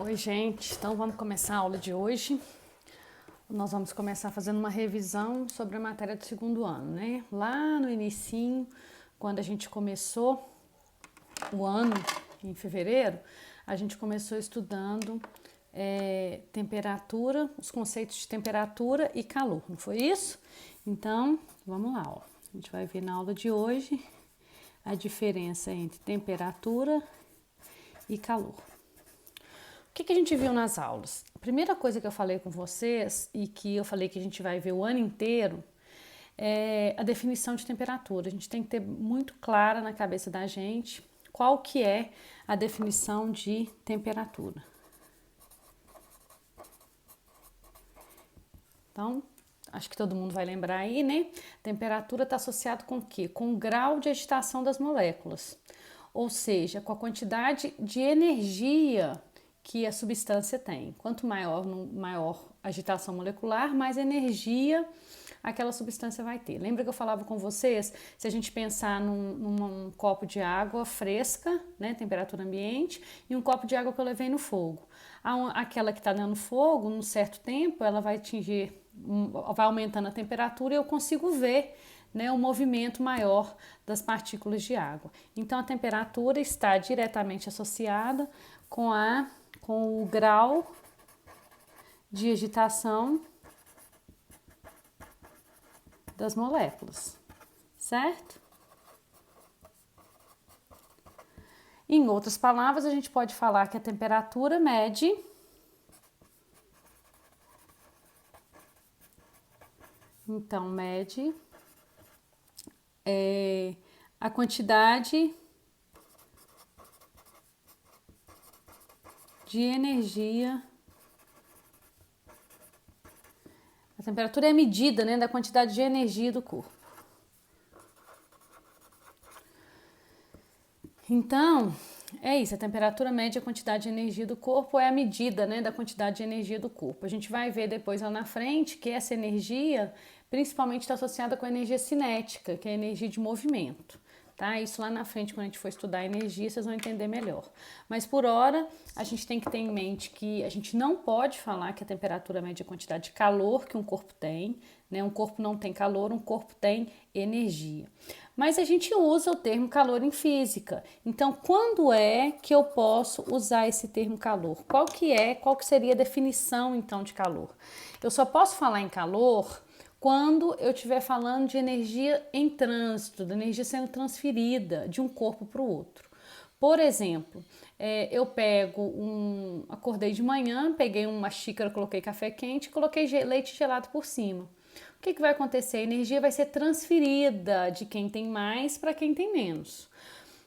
Oi, gente. Então vamos começar a aula de hoje. Nós vamos começar fazendo uma revisão sobre a matéria do segundo ano, né? Lá no inicinho, quando a gente começou o ano, em fevereiro, a gente começou estudando temperatura, os conceitos de temperatura e calor, não foi isso? Então, vamos lá, ó. A gente vai ver na aula de hoje a diferença entre temperatura e calor. O que a gente viu nas aulas? A primeira coisa que eu falei com vocês e que eu falei que a gente vai ver o ano inteiro é a definição de temperatura. A gente tem que ter muito clara na cabeça da gente qual que é a definição de temperatura. Então, acho que todo mundo vai lembrar aí, né? Temperatura está associado com o quê? Com o grau de agitação das moléculas, ou seja, com a quantidade de energia que a substância tem. Quanto maior agitação molecular, mais energia aquela substância vai ter. Lembra que eu falava com vocês? Se a gente pensar num copo de água fresca, né, temperatura ambiente, e um copo de água que eu levei no fogo. Aquela que está no fogo, num certo tempo, ela vai atingir, vai aumentando a temperatura e eu consigo ver, né, um movimento maior das partículas de água. Então, a temperatura está diretamente associada com o grau de agitação das moléculas, certo? Em outras palavras, a gente pode falar que a temperatura mede a quantidade de energia. A temperatura é a medida, né, da quantidade de energia do corpo. Então, é isso, a temperatura média, a quantidade de energia do corpo é a medida, né, da quantidade de energia do corpo. A gente vai ver depois lá na frente que essa energia principalmente está associada com a energia cinética, que é a energia de movimento. Tá? Isso lá na frente, quando a gente for estudar energia, vocês vão entender melhor. Mas por hora, a gente tem que ter em mente que a gente não pode falar que a temperatura mede a quantidade de calor que um corpo tem, né? Um corpo não tem calor, um corpo tem energia. Mas a gente usa o termo calor em física. Então, quando é que eu posso usar esse termo calor? Qual que seria a definição, então, de calor? Eu só posso falar em calor quando eu estiver falando de energia em trânsito, da energia sendo transferida de um corpo para o outro. Por exemplo, eu acordei de manhã, peguei uma xícara, coloquei café quente, coloquei leite gelado por cima. O que vai acontecer? A energia vai ser transferida de quem tem mais para quem tem menos.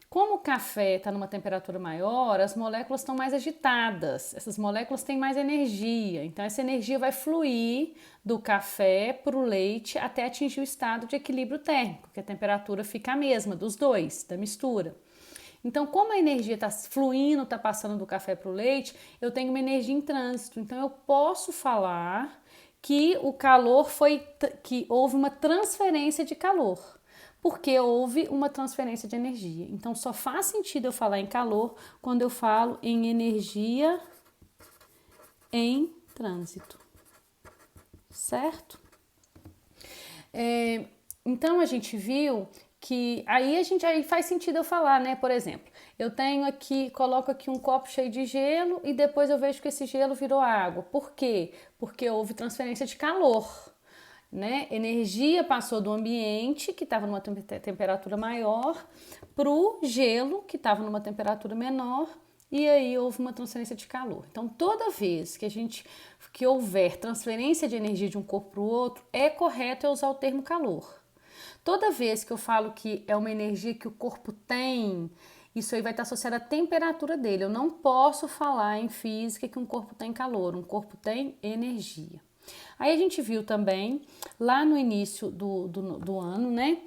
Como o café está numa temperatura maior, as moléculas estão mais agitadas, essas moléculas têm mais energia, então essa energia vai fluir do café para o leite até atingir o estado de equilíbrio térmico, que a temperatura fica a mesma dos dois, da mistura. Então, como a energia está fluindo, está passando do café para o leite, eu tenho uma energia em trânsito, então eu posso falar que que houve uma transferência de calor, porque houve uma transferência de energia. Então, só faz sentido eu falar em calor quando eu falo em energia em trânsito, certo? Então, a gente viu que aí faz sentido eu falar, né? Por exemplo, eu coloco aqui um copo cheio de gelo e depois eu vejo que esse gelo virou água. Por quê? Porque houve transferência de calor. Né? Energia passou do ambiente, que estava numa temperatura maior, para o gelo, que estava numa temperatura menor, e aí houve uma transferência de calor. Então, toda vez que houver transferência de energia de um corpo para o outro, é correto eu usar o termo calor. Toda vez que eu falo que é uma energia que o corpo tem, isso aí vai estar associado à temperatura dele. Eu não posso falar em física que um corpo tem calor, um corpo tem energia. Aí a gente viu também, lá no início do ano, né,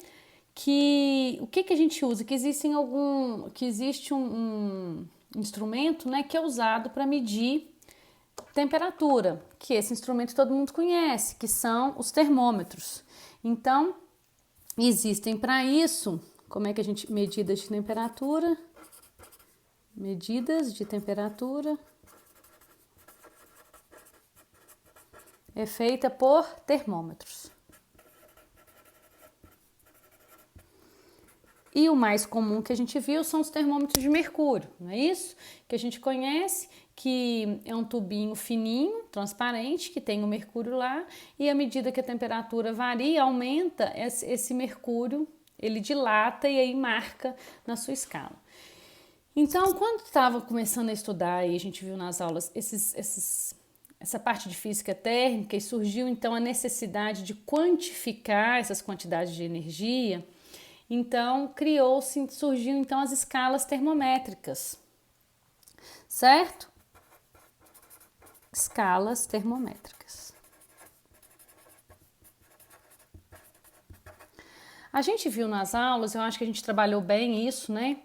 que o que a gente usa? Que existe um instrumento, né, que é usado para medir temperatura, que esse instrumento todo mundo conhece, que são os termômetros. Então, existem para isso, como é que a gente medidas de temperatura é feita por termômetros. E o mais comum que a gente viu são os termômetros de mercúrio, não é isso? Que a gente conhece, que é um tubinho fininho, transparente, que tem o mercúrio lá, e à medida que a temperatura varia, aumenta esse mercúrio, ele dilata e aí marca na sua escala. Então, quando estava começando a estudar, e a gente viu nas aulas essa parte de física térmica, e surgiu então a necessidade de quantificar essas quantidades de energia, então surgiu então as escalas termométricas, certo? Escalas termométricas. A gente viu nas aulas, eu acho que a gente trabalhou bem isso, né?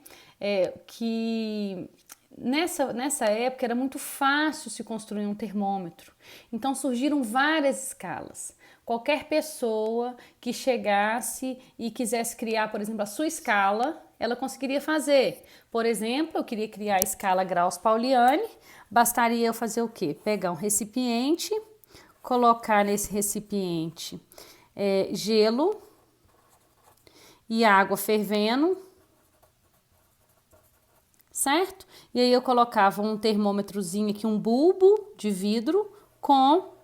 Que nessa época era muito fácil se construir um termômetro. Então surgiram várias escalas. Qualquer pessoa que chegasse e quisesse criar, por exemplo, a sua escala, ela conseguiria fazer. Por exemplo, eu queria criar a escala Gauss-Pauliani, bastaria eu fazer o quê? Pegar um recipiente, colocar nesse recipiente gelo e água fervendo, certo? E aí eu colocava um termômetrozinho aqui, um bulbo de vidro com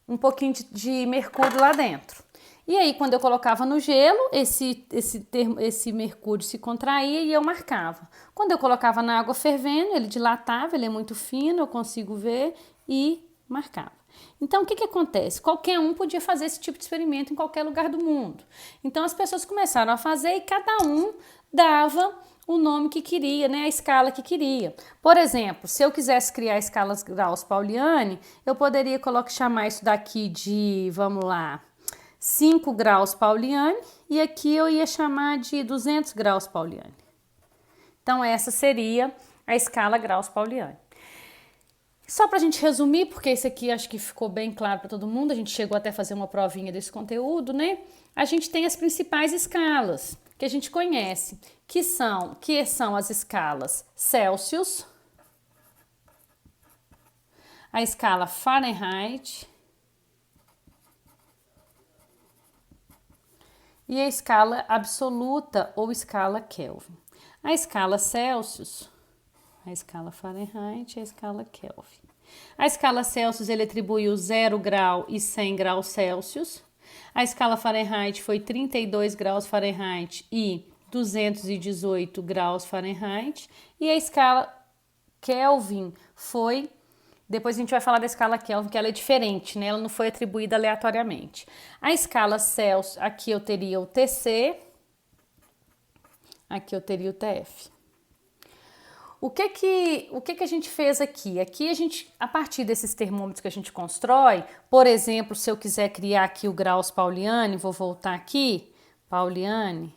um pouquinho de mercúrio lá dentro. E aí, quando eu colocava no gelo, esse mercúrio se contraía e eu marcava. Quando eu colocava na água fervendo, ele dilatava, ele é muito fino, eu consigo ver e marcava. Então, o que acontece? Qualquer um podia fazer esse tipo de experimento em qualquer lugar do mundo. Então, as pessoas começaram a fazer e cada um dava o nome que queria, né, a escala que queria. Por exemplo, se eu quisesse criar escalas Gauss-Pauliani, eu poderia chamar isso daqui de, vamos lá, 5 graus Pauliani, e aqui eu ia chamar de 200 graus Pauliani. Então, essa seria a escala Gauss-Pauliani. Só para a gente resumir, porque isso aqui acho que ficou bem claro para todo mundo, a gente chegou até a fazer uma provinha desse conteúdo, né? A gente tem as principais escalas que a gente conhece, que são as escalas Celsius, a escala Fahrenheit e a escala absoluta ou escala Kelvin. A escala Celsius, a escala Fahrenheit e a escala Kelvin. A escala Celsius ele atribuiu 0 grau e 100 graus Celsius. A escala Fahrenheit foi 32 graus Fahrenheit e 218 graus Fahrenheit. E a escala Kelvin foi... Depois a gente vai falar da escala Kelvin, que ela é diferente, né? Ela não foi atribuída aleatoriamente. A escala Celsius, aqui eu teria o TC, aqui eu teria o TF. O que a gente fez aqui? Aqui a gente, a partir desses termômetros que a gente constrói, por exemplo, se eu quiser criar aqui o Gauss-Pauliani, vou voltar aqui, Pauliani.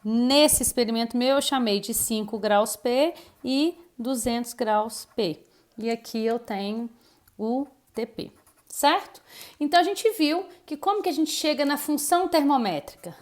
Nesse experimento meu eu chamei de 5 graus P e 200 graus P. E aqui eu tenho o TP, certo? Então a gente viu que como que a gente chega na função termométrica?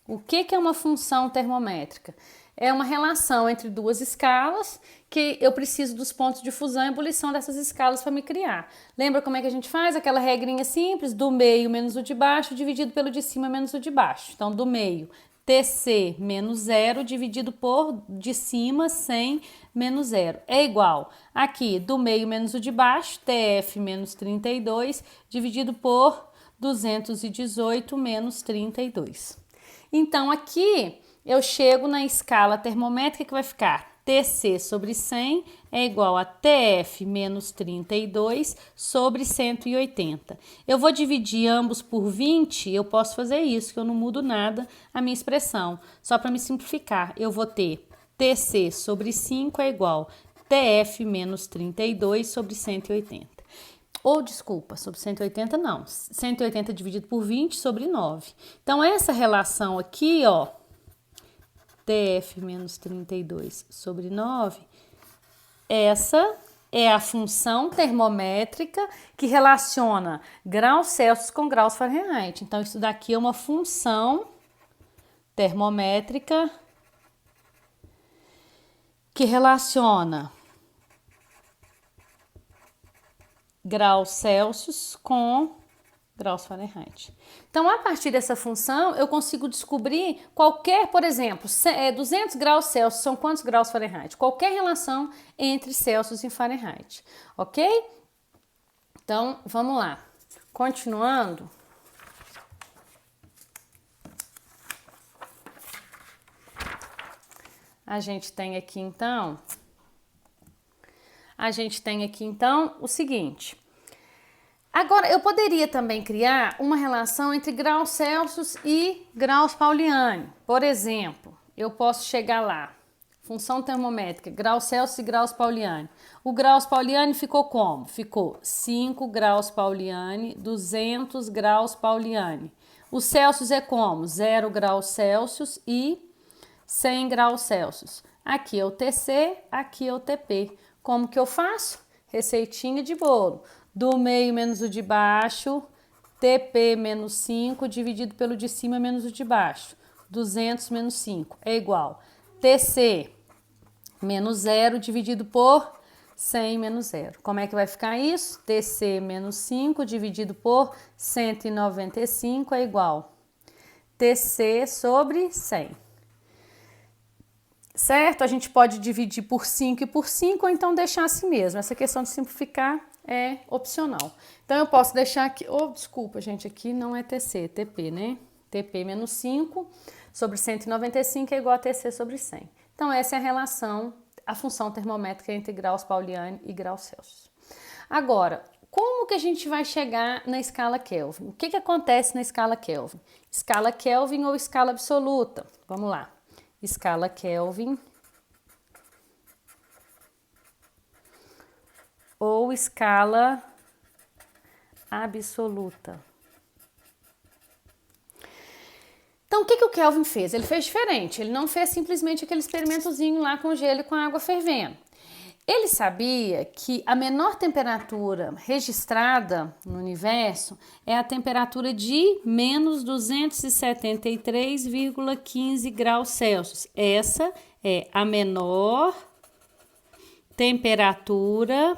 O que é uma função termométrica? É uma relação entre duas escalas que eu preciso dos pontos de fusão e ebulição dessas escalas para me criar. Lembra como é que a gente faz? Aquela regrinha simples do meio menos o de baixo dividido pelo de cima menos o de baixo. Então, do meio, TC menos 0 dividido por de cima 100 menos 0 é igual aqui do meio menos o de baixo, TF menos 32 dividido por 218 menos 32. Então, aqui eu chego na escala termométrica que vai ficar TC sobre 100 é igual a TF menos 32 sobre 180. Eu vou dividir ambos por 20, eu posso fazer isso, que eu não mudo nada a minha expressão. Só para me simplificar, eu vou ter TC sobre 5 é igual a TF menos 32 sobre 180. Ou, desculpa, sobre 180 não, 180 dividido por 20 sobre 9. Então, essa relação aqui, ó, TF menos 32 sobre 9, essa é a função termométrica que relaciona graus Celsius com graus Fahrenheit. Então, isso daqui é uma função termométrica que relaciona graus Celsius com graus Fahrenheit. Então, a partir dessa função, eu consigo descobrir qualquer, por exemplo, 200 graus Celsius são quantos graus Fahrenheit? Qualquer relação entre Celsius e Fahrenheit, ok? Então, vamos lá. Continuando. A gente tem aqui, então, o seguinte. Agora, eu poderia também criar uma relação entre graus Celsius e graus Pauliani. Por exemplo, eu posso chegar lá, função termométrica, graus Celsius e graus Pauliani. O graus Pauliani ficou como? Ficou 5 graus Pauliani, 200 graus Pauliani. O Celsius é como? 0 graus Celsius e 100 graus Celsius. Aqui é o TC, aqui é o TP. Como que eu faço? Receitinha de bolo. Do meio menos o de baixo, TP menos 5 dividido pelo de cima menos o de baixo. 200 menos 5 é igual TC menos 0 dividido por 100 menos 0. Como é que vai ficar isso? TC menos 5 dividido por 195 é igual TC sobre 100. Certo? A gente pode dividir por 5 e por 5 ou então deixar assim mesmo. Essa questão de simplificar é opcional. Então, eu posso deixar aqui... desculpa, gente, aqui não é TC, é TP, né? TP menos 5 sobre 195 é igual a TC sobre 100. Então, essa é a relação, a função termométrica entre graus Pauliani e graus Celsius. Agora, como que a gente vai chegar na escala Kelvin? O que acontece na escala Kelvin? Escala Kelvin ou escala absoluta? Vamos lá. Escala Kelvin ou escala absoluta. Então, o que o Kelvin fez? Ele fez diferente. Ele não fez simplesmente aquele experimentozinho lá com gelo e com água fervendo. Ele sabia que a menor temperatura registrada no universo é a temperatura de menos 273,15 graus Celsius. Essa é a menor temperatura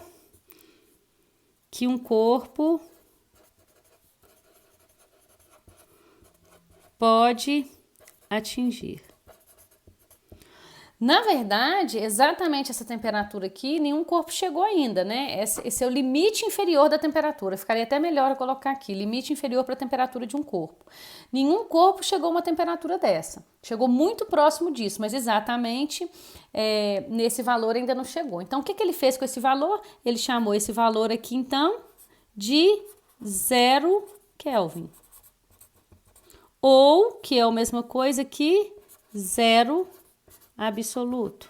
que um corpo pode atingir. Na verdade, exatamente essa temperatura aqui, nenhum corpo chegou ainda, né? Esse é o limite inferior da temperatura. Ficaria até melhor eu colocar aqui, limite inferior para a temperatura de um corpo. Nenhum corpo chegou a uma temperatura dessa. Chegou muito próximo disso, mas exatamente nesse valor ainda não chegou. Então, o que ele fez com esse valor? Ele chamou esse valor aqui, então, de 0 Kelvin. Ou, que é a mesma coisa que 0 absoluto.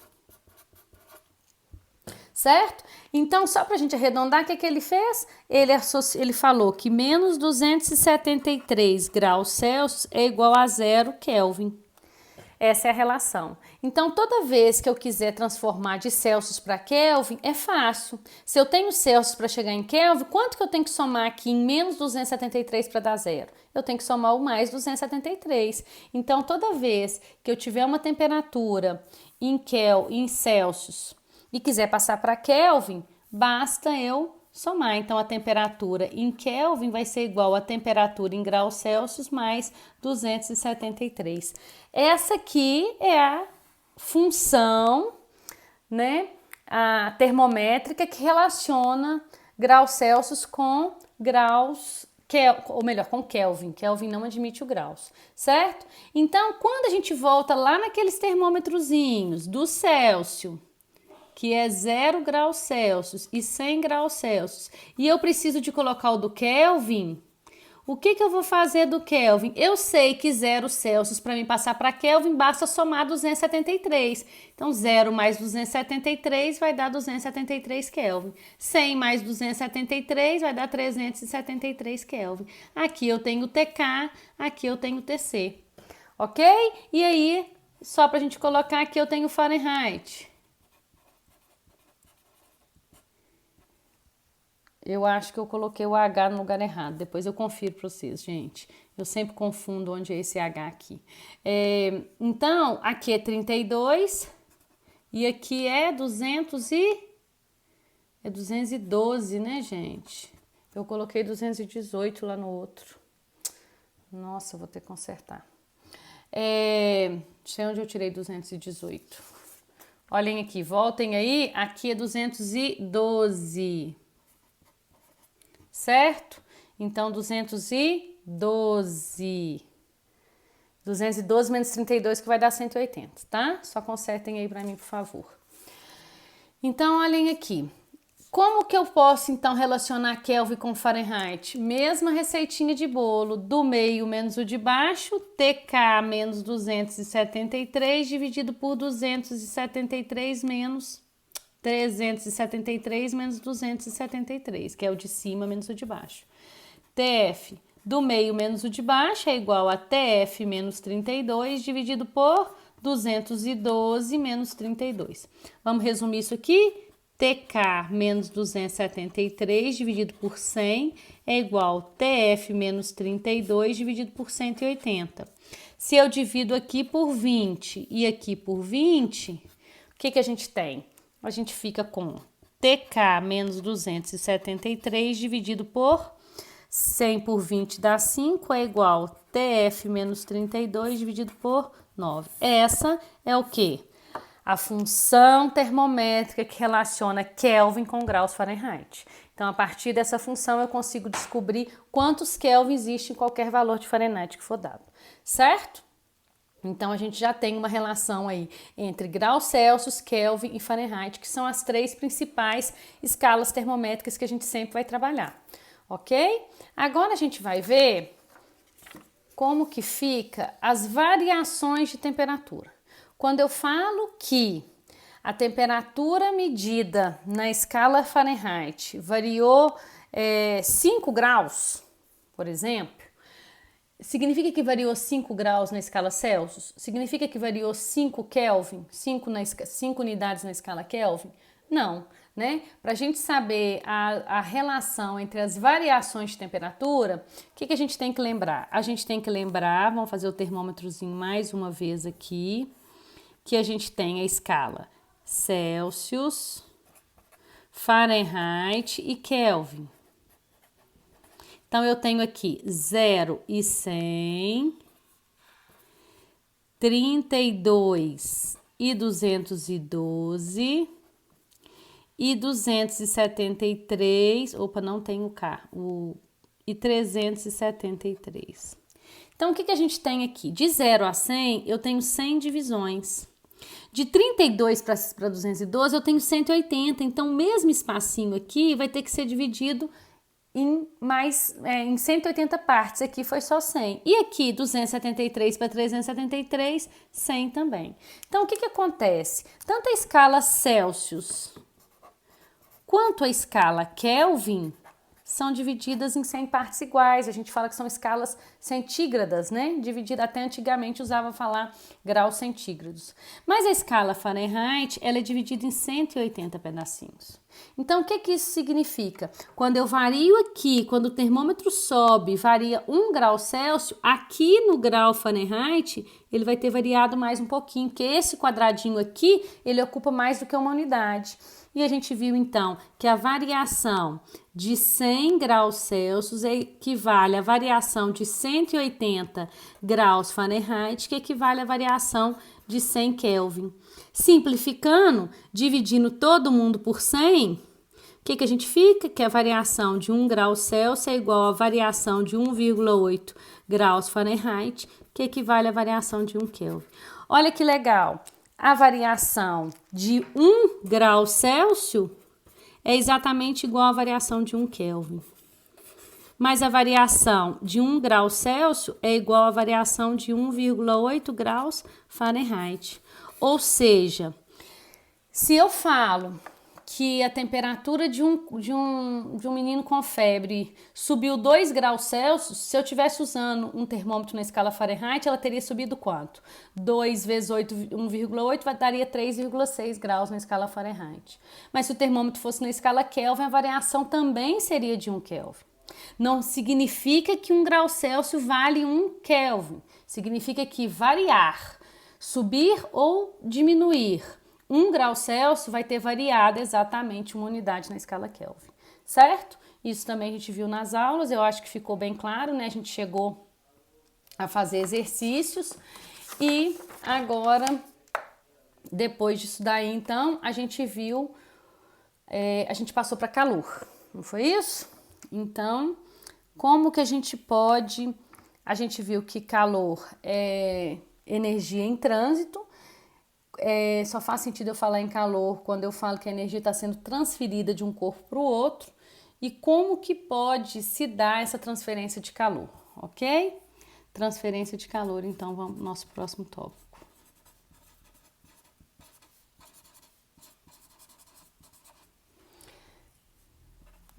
Certo? Então, só para a gente arredondar, o que ele fez? Ele falou que menos 273 graus Celsius é igual a 0 Kelvin. Essa é a relação. Então, toda vez que eu quiser transformar de Celsius para Kelvin, é fácil. Se eu tenho Celsius para chegar em Kelvin, quanto que eu tenho que somar aqui em menos 273 para dar 0? Eu tenho que somar o mais 273. Então, toda vez que eu tiver uma temperatura em Celsius e quiser passar para Kelvin, basta eu somar. Então, a temperatura em Kelvin vai ser igual à temperatura em graus Celsius mais 273. Essa aqui é a função, né, a termométrica que relaciona graus Celsius com graus, ou melhor, com Kelvin. Kelvin não admite o graus, certo? Então, quando a gente volta lá naqueles termômetrozinhos do Celsius, que é 0 graus Celsius e 100 graus Celsius, e eu preciso de colocar o do Kelvin, o que eu vou fazer do Kelvin? Eu sei que 0 Celsius, para mim passar para Kelvin, basta somar 273. Então, 0 mais 273 vai dar 273 Kelvin. 100 mais 273 vai dar 373 Kelvin. Aqui eu tenho TK, aqui eu tenho TC. Ok? E aí, só para a gente colocar aqui, eu tenho Fahrenheit. Eu acho que eu coloquei o H no lugar errado. Depois eu confiro para vocês, gente. Eu sempre confundo onde é esse H aqui. Então, aqui é 32 E aqui é 212, né, gente? Eu coloquei 218 lá no outro. Nossa, eu vou ter que consertar. Sei onde eu tirei 218. Olhem aqui, voltem aí. Aqui é 212. Certo? Então, 212. 212 menos 32 que vai dar 180, tá? Só consertem aí para mim, por favor. Então, olhem aqui. Como que eu posso, então, relacionar Kelvin com Fahrenheit? Mesma receitinha de bolo, do meio menos o de baixo, TK menos 273 dividido por 273 menos 373 menos 273, que é o de cima menos o de baixo. TF do meio menos o de baixo é igual a TF menos 32 dividido por 212 menos 32. Vamos resumir isso aqui? TK menos 273 dividido por 100 é igual a TF menos 32 dividido por 180. Se eu divido aqui por 20 e aqui por 20, o que a gente tem? A gente fica com TK menos 273 dividido por 100 por 20 dá 5, é igual a TF menos 32 dividido por 9. Essa é o quê? A função termométrica que relaciona Kelvin com graus Fahrenheit. Então, a partir dessa função, eu consigo descobrir quantos Kelvin existe em qualquer valor de Fahrenheit que for dado, certo? Então, a gente já tem uma relação aí entre graus Celsius, Kelvin e Fahrenheit, que são as três principais escalas termométricas que a gente sempre vai trabalhar, ok? Agora, a gente vai ver como que fica as variações de temperatura. Quando eu falo que a temperatura medida na escala Fahrenheit variou 5 graus, por exemplo, significa que variou 5 graus na escala Celsius? Significa que variou 5 Kelvin, 5 unidades na escala Kelvin? Não, né? Para a gente saber a relação entre as variações de temperatura, o que a gente tem que lembrar? A gente tem que lembrar, vamos fazer o termômetrozinho mais uma vez aqui, que a gente tem a escala Celsius, Fahrenheit e Kelvin. Então, eu tenho aqui 0 e 100, 32 e 212 e 273, opa, não tem o K, e 373. Então, o que a gente tem aqui? De 0 a 100, eu tenho 100 divisões. De 32 para 212, eu tenho 180. Então, o mesmo espacinho aqui vai ter que ser dividido em 180 partes. Aqui foi só 100. E aqui, 273 para 373, 100 também. Então, o que acontece? Tanto a escala Celsius quanto a escala Kelvin são divididas em 100 partes iguais. A gente fala que são escalas centígradas, né? Dividida, até antigamente usava falar graus centígrados. Mas a escala Fahrenheit, ela é dividida em 180 pedacinhos. Então, o que isso significa? Quando eu vario aqui, quando o termômetro sobe, varia 1 grau Celsius, aqui no grau Fahrenheit, ele vai ter variado mais um pouquinho, porque esse quadradinho aqui, ele ocupa mais do que uma unidade. E a gente viu, então, que a variação de 100 graus Celsius equivale à variação de 180 graus Fahrenheit, que equivale à variação de 100 Kelvin. Simplificando, dividindo todo mundo por 100, o que a gente fica? Que a variação de 1 grau Celsius é igual à variação de 1,8 graus Fahrenheit, que equivale à variação de 1 Kelvin. Olha que legal! A variação de 1 grau Celsius é exatamente igual à variação de 1 Kelvin. Mas a variação de 1 grau Celsius é igual à variação de 1,8 graus Fahrenheit. Ou seja, se eu falo que a temperatura de um menino com febre subiu 2 graus Celsius, se eu estivesse usando um termômetro na escala Fahrenheit, ela teria subido quanto? 2 vezes 1,8 daria 3,6 graus na escala Fahrenheit. Mas se o termômetro fosse na escala Kelvin, a variação também seria de 1 Kelvin. Não significa que 1 grau Celsius vale 1 Kelvin. Significa que variar, subir ou diminuir 1 grau Celsius vai ter variado exatamente uma unidade na escala Kelvin, certo? Isso também a gente viu nas aulas, eu acho que ficou bem claro, né? A gente chegou a fazer exercícios e agora, depois disso daí, então, a gente viu, a gente passou para calor, não foi isso? Então, como que a gente pode... A gente viu que calor é energia em trânsito, só faz sentido eu falar em calor quando eu falo que a energia está sendo transferida de um corpo para o outro e como que pode se dar essa transferência de calor, ok? Transferência de calor, então vamos pro nosso próximo tópico.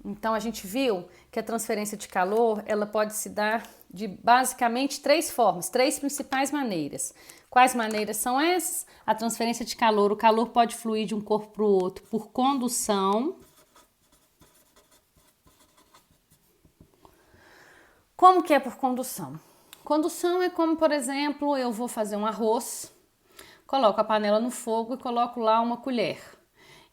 Então a gente viu que a transferência de calor, ela pode se dar de basicamente 3 formas, 3 principais maneiras. Quais maneiras são essas? A transferência de calor, o calor pode fluir de um corpo para o outro por condução. Como que é por condução? Condução é como, por exemplo, eu vou fazer um arroz, coloco a panela no fogo e coloco lá uma colher.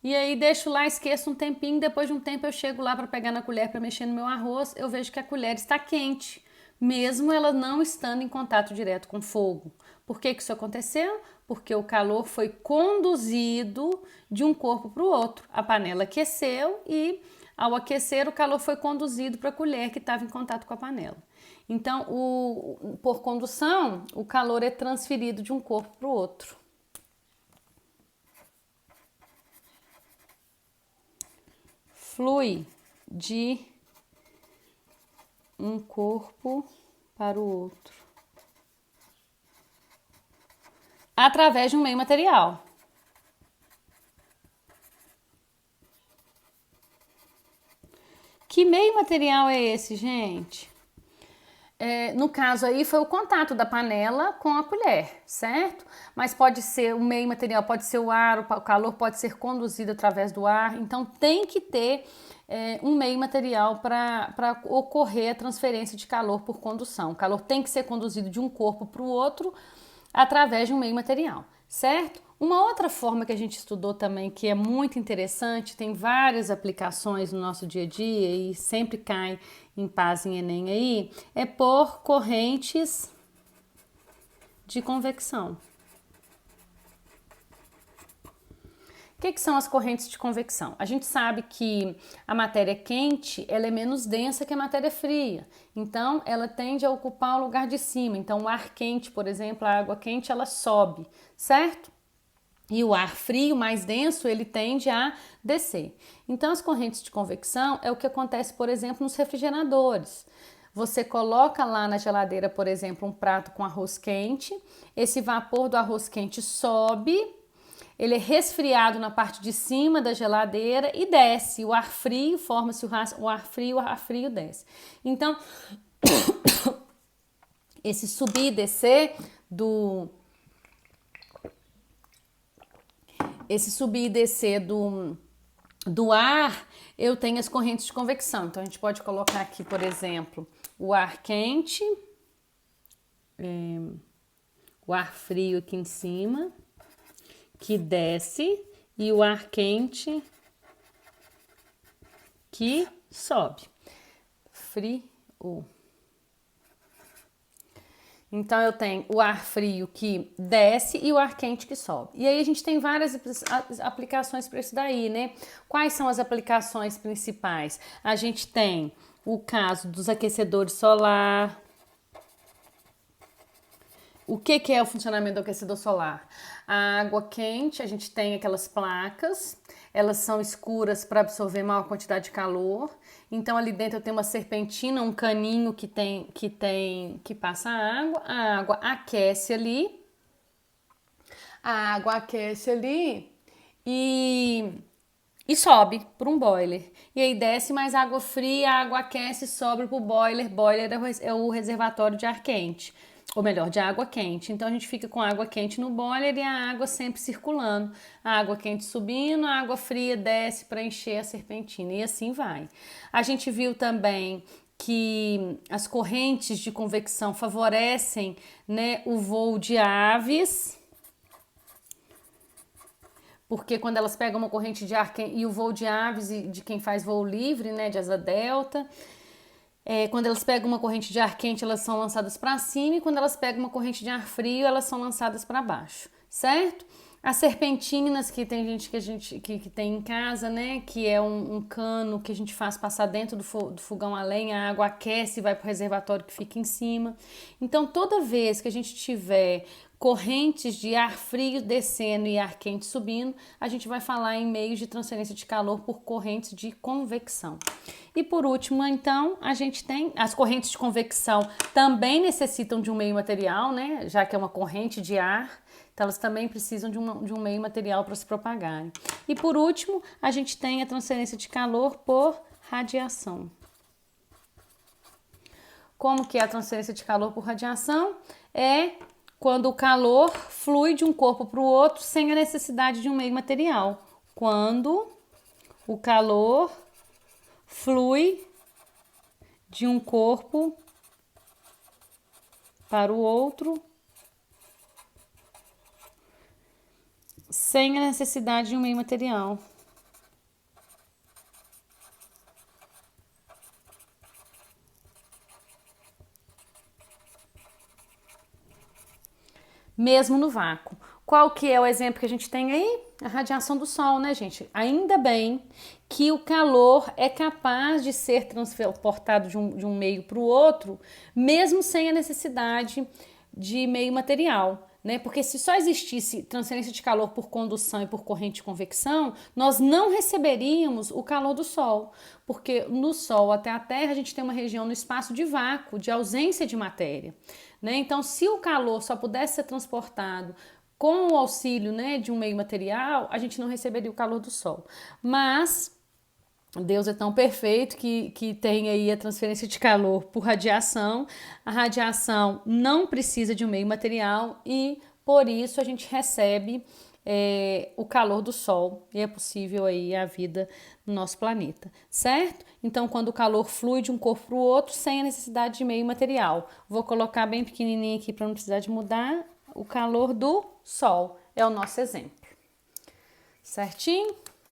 E aí deixo lá, esqueço um tempinho, depois de um tempo eu chego lá para pegar na colher para mexer no meu arroz, eu vejo que a colher está quente, mesmo ela não estando em contato direto com fogo. Por que isso aconteceu? Porque o calor foi conduzido de um corpo para o outro. A panela aqueceu e ao aquecer o calor foi conduzido para a colher que estava em contato com a panela. Então, por condução, o calor é transferido de um corpo para o outro. Flui de um corpo para o outro através de um meio material. Que meio material é esse, gente? No caso aí foi o contato da panela com a colher, certo? Mas pode ser o meio material, pode ser o ar, o calor pode ser conduzido através do ar, então tem que ter um meio material para ocorrer a transferência de calor por condução. O calor tem que ser conduzido de um corpo para o outro através de um meio material, certo? Uma outra forma que a gente estudou também, que é muito interessante, tem várias aplicações no nosso dia a dia e sempre cai em paz em Enem aí, é por correntes de convecção. O que são as correntes de convecção? A gente sabe que a matéria quente ela é menos densa que a matéria fria, então ela tende a ocupar o lugar de cima. Então o ar quente, por exemplo, a água quente, ela sobe, certo? E o ar frio, mais denso, ele tende a descer. Então as correntes de convecção é o que acontece, por exemplo, nos refrigeradores. Você coloca lá na geladeira, por exemplo, um prato com arroz quente, esse vapor do arroz quente sobe, ele é resfriado na parte de cima da geladeira e desce. O ar frio, forma-se o ar frio desce. Então, esse subir e descer do ar, eu tenho as correntes de convecção. Então, a gente pode colocar aqui, por exemplo, o ar quente, o ar frio aqui em cima, que desce, e o ar quente que sobe. Frio. Então, eu tenho o ar frio que desce e o ar quente que sobe. E aí, a gente tem várias aplicações para isso daí, né? Quais são as aplicações principais? A gente tem o caso dos aquecedores solar. O que é o funcionamento do aquecedor solar? A água quente, a gente tem aquelas placas, elas são escuras para absorver maior quantidade de calor. Então ali dentro eu tenho uma serpentina, um caninho que passa a água aquece ali. A água aquece ali e sobe para um boiler. E aí desce mais água fria, a água aquece e sobe para o boiler. Boiler é o reservatório de ar quente. Ou melhor, de água quente. Então a gente fica com água quente no boiler e a água sempre circulando. A água quente subindo, a água fria desce para encher a serpentina e assim vai. A gente viu também que as correntes de convecção favorecem, né, o voo de aves. porque quando elas pegam uma corrente de ar e o voo de aves e de quem faz voo livre, né, de asa delta, quando elas pegam uma corrente de ar quente, elas são lançadas para cima, e quando elas pegam uma corrente de ar frio, elas são lançadas para baixo, certo? As serpentinas, que tem gente que tem em casa, né? Que é um cano que a gente faz passar dentro do fogão a lenha, a água aquece e vai para o reservatório que fica em cima. Então, toda vez que a gente tiver correntes de ar frio descendo e ar quente subindo, a gente vai falar em meios de transferência de calor por correntes de convecção. E por último, então, a gente tem as correntes de convecção, também necessitam de um meio material, né? Já que é uma corrente de ar, então elas também precisam de um meio material para se propagarem. E por último, a gente tem a transferência de calor por radiação. Como que é a transferência de calor por radiação? É quando o calor flui de um corpo para o outro sem a necessidade de um meio material. Quando o calor flui de um corpo para o outro sem a necessidade de um meio material. Mesmo no vácuo. Qual que é o exemplo que a gente tem aí? A radiação do Sol, né, gente? Ainda bem que o calor é capaz de ser transportado de um meio para o outro, mesmo sem a necessidade de meio material, né? Porque se só existisse transferência de calor por condução e por corrente de convecção, nós não receberíamos o calor do Sol, porque no Sol até a Terra a gente tem uma região no espaço de vácuo, de ausência de matéria, né? Então, se o calor só pudesse ser transportado com o auxílio, né, de um meio material, a gente não receberia o calor do Sol. Mas Deus é tão perfeito que tem aí a transferência de calor por radiação. A radiação não precisa de um meio material e, por isso, a gente recebe o calor do Sol e é possível aí a vida no nosso planeta, certo? Então, quando o calor flui de um corpo para o outro sem a necessidade de meio material. Vou colocar bem pequenininho aqui para não precisar de mudar. O calor do Sol é o nosso exemplo. Certinho?